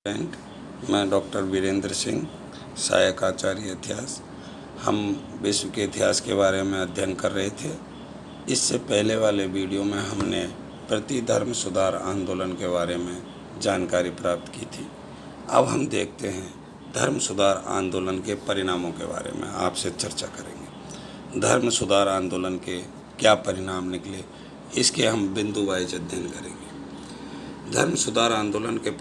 Student, मैं doctor Virendra Singh, सहायक आचार्य इतिहास। हम विश्व के इतिहास के बारे में अध्ययन कर रहे थे। इससे पहले वाले वीडियो में हमने प्रतिधर्म सुधार आंदोलन के बारे में जानकारी प्राप्त की थी। अब हम देखते हैं धर्म सुधार आंदोलन के परिणामों के बारे में आपसे चर्चा करेंगे। धर्म सुधार आंदोलन के क्या परिणाम निकले, इसके हम बिंदुवाइज अध्ययन करेंगे। धर्म सुधार आंदोलन के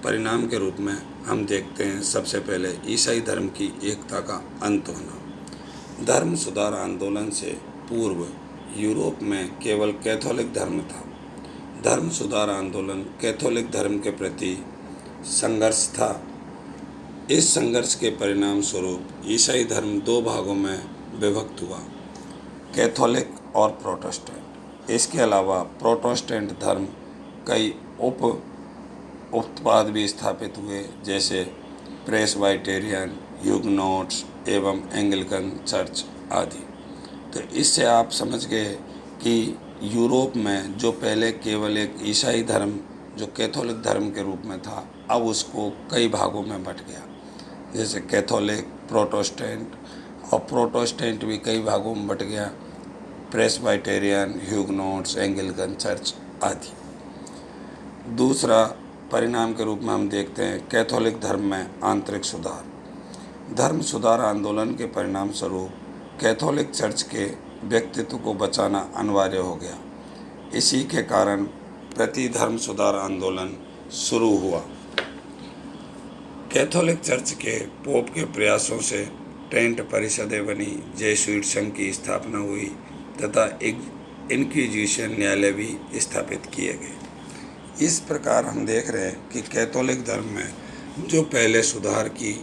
परिणाम के रूप में हम देखते हैं सबसे पहले ईसाई धर्म की एकता का अंत होना। धर्म सुधार आंदोलन से पूर्व यूरोप में केवल कैथोलिक धर्म था। धर्म सुधार आंदोलन कैथोलिक धर्म के प्रति संघर्ष था। इस संघर्ष के परिणाम स्वरूप ईसाई धर्म दो भागों में विभक्त हुआ, कैथोलिक और प्रोटेस्टेंट। इसके अलावा प्रोटेस्टेंट धर्म कई उत्पाद भी स्थापित हुए, जैसे प्रेस्बाइटेरियन, ह्यूगनोट्स एवं एंग्लिकन चर्च आदि। तो इससे आप समझ गए कि यूरोप में जो पहले केवल एक ईसाई धर्म जो कैथोलिक धर्म के रूप में था, अब उसको कई भागों में बंट गया, जैसे कैथोलिक, प्रोटेस्टेंट, और प्रोटेस्टेंट भी कई भागों में बंट गया, प्रेस्बाइटेरियन, ह्यूगनोट्स, एंग्लिकन चर्च आदि। दूसरा परिणाम के रूप में हम देखते हैं कैथोलिक धर्म में आंतरिक सुधार। धर्म सुधार आंदोलन के परिणाम स्वरूप कैथोलिक चर्च के व्यक्तित्व को बचाना अनिवार्य हो गया। इसी के कारण प्रति धर्म सुधार आंदोलन शुरू हुआ। कैथोलिक चर्च के पोप के प्रयासों से ट्रेंट परिषदें बनी, जेसुइट संघ की स्थापना हुई तथा एक इंक्विजिशन न्यायालय भी स्थापित किए गए। इस प्रकार हम देख रहे हैं कि कैथोलिक धर्म में जो पहले सुधार की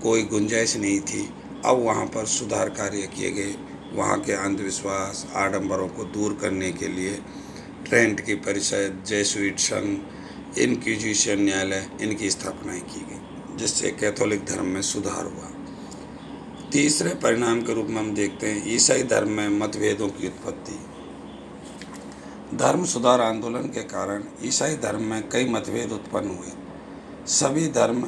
कोई गुंजाइश नहीं थी, अब वहाँ पर सुधार कार्य किए गए। वहाँ के अंधविश्वास, आडंबरों को दूर करने के लिए ट्रेंट की परिषद, जेसुइट संघ, इंक्विजिशन न्यायालय, इनकी स्थापना की गई, जिससे कैथोलिक धर्म में सुधार हुआ। तीसरे परिणाम के रूप में हम देखते हैं ईसाई धर्म में मतभेदों की उत्पत्ति। धर्म सुधार आंदोलन के कारण ईसाई धर्म में कई मतभेद उत्पन्न हुए। सभी धर्म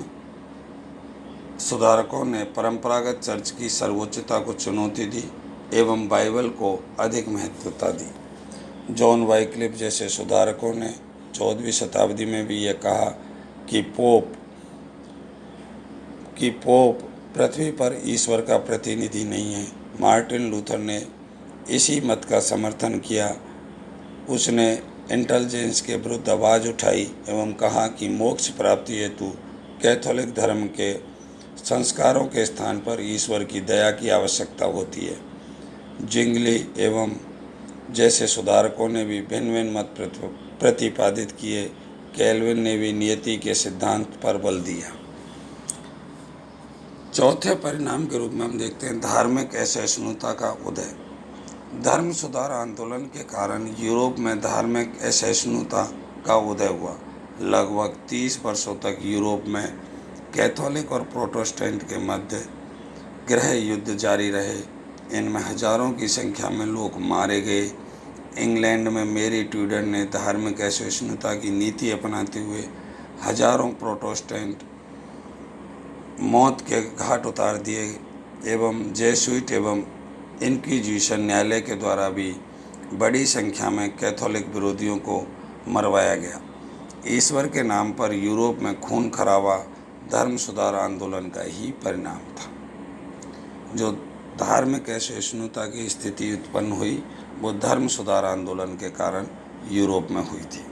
सुधारकों ने परंपरागत चर्च की सर्वोच्चता को चुनौती दी एवं बाइबल को अधिक महत्वता दी। जॉन वाइक्लिफ जैसे सुधारकों ने 14वीं शताब्दी में भी यह कहा कि पोप पृथ्वी पर ईश्वर का प्रतिनिधि नहीं है। मार्टिन लूथर ने इसी मत का समर्थन किया। उसने इंटेलिजेंस के विरुद्ध आवाज़ उठाई एवं कहा कि मोक्ष प्राप्ति हेतु कैथोलिक धर्म के संस्कारों के स्थान पर ईश्वर की दया की आवश्यकता होती है। जिंगली एवं जैसे सुधारकों ने भी भिन्न भिन्न मत प्रतिपादित किए। कैल्विन ने भी नियति के सिद्धांत पर बल दिया। चौथे परिणाम के रूप में हम देखते हैं धार्मिक असहिष्णुता का उदय। धर्म सुधार आंदोलन के कारण यूरोप में धार्मिक असहिष्णुता का उदय हुआ। लगभग 30 वर्षों तक यूरोप में कैथोलिक और प्रोटेस्टेंट के मध्य गृह युद्ध जारी रहे। इनमें हजारों की संख्या में लोग मारे गए। इंग्लैंड में मेरी ट्यूडर ने धार्मिक असहिष्णुता की नीति अपनाते हुए हजारों प्रोटेस्टेंट मौत के घाट उतार दिए एवं जेसुइट एवं इंक्विजिशन न्यायालय के द्वारा भी बड़ी संख्या में कैथोलिक विरोधियों को मरवाया गया। ईश्वर के नाम पर यूरोप में खून खराबा धर्म सुधार आंदोलन का ही परिणाम था। जो धार्मिक असहिष्णुता की स्थिति उत्पन्न हुई वो धर्म सुधार आंदोलन के कारण यूरोप में हुई थी,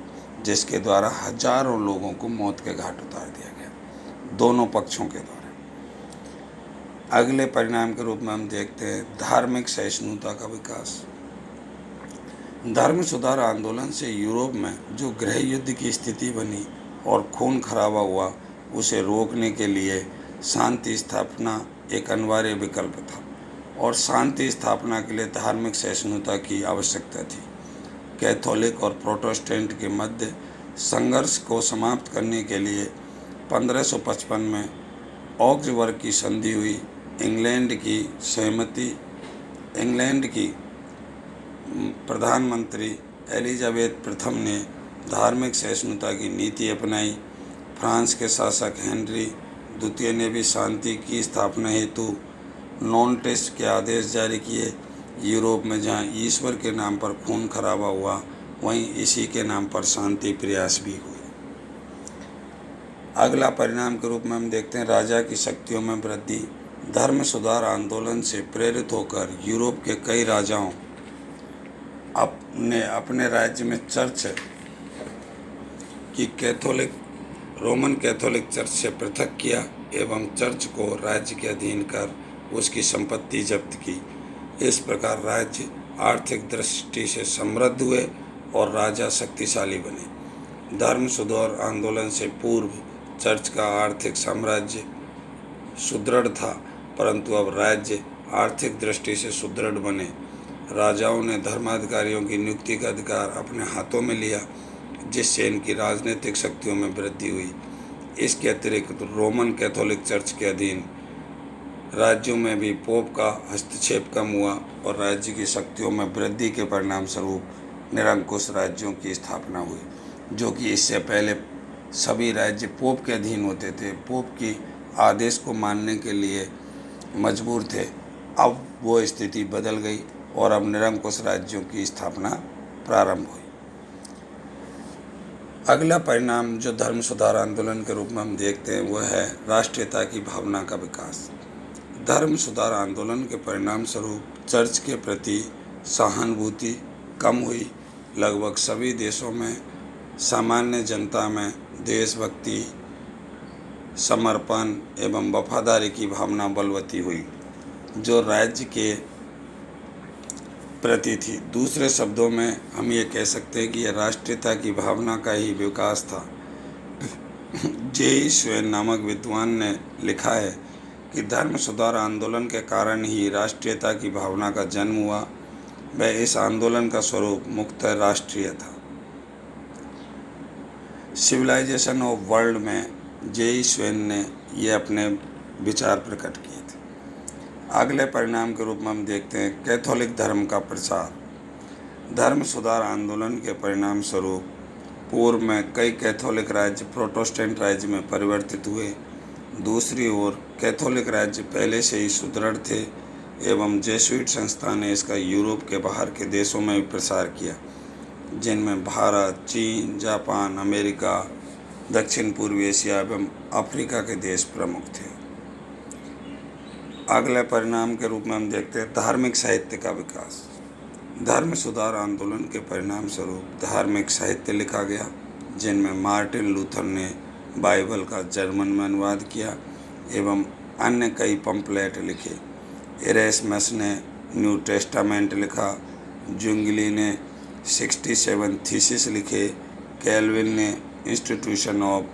जिसके द्वारा हजारों लोगों को मौत के घाट उतार दिया गया, दोनों पक्षों के द्वारा। अगले परिणाम के रूप में हम देखते हैं धार्मिक सहिष्णुता का विकास। धर्म सुधार आंदोलन से यूरोप में जो गृह युद्ध की स्थिति बनी और खून खराबा हुआ, उसे रोकने के लिए शांति स्थापना एक अनिवार्य विकल्प था और शांति स्थापना के लिए धार्मिक सहिष्णुता की आवश्यकता थी। कैथोलिक और प्रोटेस्टेंट के मध्य संघर्ष को समाप्त करने के लिए 1555 में ऑक्सबर्ग की संधि हुई। इंग्लैंड की प्रधानमंत्री एलिजाबेथ प्रथम ने धार्मिक सहिष्णुता की नीति अपनाई। फ्रांस के शासक हेनरी द्वितीय ने भी शांति की स्थापना हेतु नॉन्टेस के आदेश जारी किए। यूरोप में जहां ईश्वर के नाम पर खून खराबा हुआ, वहीं इसी के नाम पर शांति प्रयास भी हुए। अगला परिणाम के रूप में हम देखते हैं राजा की शक्तियों में वृद्धि। धर्म सुधार आंदोलन से प्रेरित होकर यूरोप के कई राजाओं ने अपने राज्य में चर्च की रोमन कैथोलिक चर्च से पृथक किया एवं चर्च को राज्य के अधीन कर उसकी संपत्ति जब्त की। इस प्रकार राज्य आर्थिक दृष्टि से समृद्ध हुए और राजा शक्तिशाली बने। धर्म सुधार आंदोलन से पूर्व चर्च का आर्थिक साम्राज्य सुदृढ़ था, परंतु अब राज्य आर्थिक दृष्टि से सुदृढ़ बने। राजाओं ने धर्माधिकारियों की नियुक्ति का अधिकार अपने हाथों में लिया, जिससे इनकी राजनीतिक शक्तियों में वृद्धि हुई। इसके अतिरिक्त रोमन कैथोलिक चर्च के अधीन राज्यों में भी पोप का हस्तक्षेप कम हुआ और राज्य की शक्तियों में वृद्धि के परिणाम स्वरूप निरंकुश राज्यों की स्थापना हुई, जो कि इससे पहले सभी राज्य पोप के अधीन होते थे, पोप की आदेश को मानने के लिए मजबूर थे। अब वो स्थिति बदल गई और अब निरंकुश राज्यों की स्थापना प्रारंभ हुई। अगला परिणाम जो धर्म सुधार आंदोलन के रूप में हम देखते हैं वह है राष्ट्रीयता की भावना का विकास। धर्म सुधार आंदोलन के परिणाम स्वरूप चर्च के प्रति सहानुभूति कम हुई। लगभग सभी देशों में सामान्य जनता में देशभक्ति, समर्पण एवं वफादारी की भावना बलवती हुई, जो राज्य के प्रति थी। दूसरे शब्दों में हम ये कह सकते हैं कि यह राष्ट्रीयता की भावना का ही विकास था। जे स्वेन नामक विद्वान ने लिखा है कि धर्म सुधार आंदोलन के कारण ही राष्ट्रीयता की भावना का जन्म हुआ। वह इस आंदोलन का स्वरूप मुख्यतः राष्ट्रीय था। सिविलाइजेशन ऑफ वर्ल्ड में जे स्वेन ने ये अपने विचार प्रकट किए थे। अगले परिणाम के रूप में हम देखते हैं कैथोलिक धर्म का प्रसार। धर्म सुधार आंदोलन के परिणाम स्वरूप पूर्व में कई कैथोलिक राज्य प्रोटेस्टेंट राज्य में परिवर्तित हुए। दूसरी ओर कैथोलिक राज्य पहले से ही सुदृढ़ थे एवं जेसुइट संस्था ने इसका यूरोप के बाहर के देशों में भी प्रसार किया, जिनमें भारत, चीन, जापान, अमेरिका, दक्षिण पूर्वी एशिया एवं अफ्रीका के देश प्रमुख थे। अगले परिणाम के रूप में हम देखते हैं धार्मिक साहित्य का विकास। धर्म सुधार आंदोलन के परिणाम स्वरूप धार्मिक साहित्य लिखा गया, जिनमें मार्टिन लूथर ने बाइबल का जर्मन में अनुवाद किया एवं अन्य कई पंपलेट लिखे। इरेस्मस ने न्यू टेस्टामेंट लिखा। जुंगली ने 67 थीसिस लिखे। कैल्विन ने इंस्टीट्यूशन ऑफ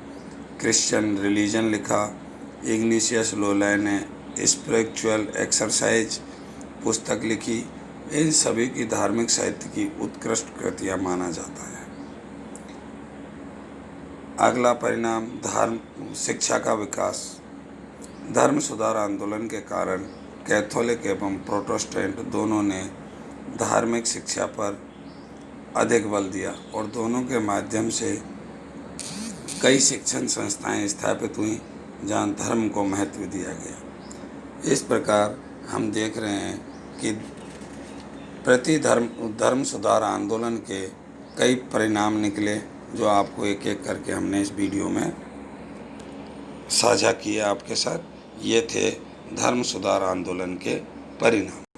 क्रिश्चियन रिलीजन लिखा। इग्नातियस लोला ने स्पिरिचुअल एक्सरसाइज पुस्तक लिखी। इन सभी की धार्मिक साहित्य की उत्कृष्ट कृतियाँ माना जाता है। अगला परिणाम शिक्षा का विकास। धर्म सुधार आंदोलन के कारण कैथोलिक एवं प्रोटेस्टेंट दोनों ने धार्मिक शिक्षा पर अधिक बल दिया और दोनों के माध्यम से कई शिक्षण संस्थाएं स्थापित हुई जहां धर्म को महत्व दिया गया। इस प्रकार हम देख रहे हैं कि धर्म सुधार आंदोलन के कई परिणाम निकले, जो आपको एक एक करके हमने इस वीडियो में साझा किया आपके साथ। ये थे धर्म सुधार आंदोलन के परिणाम।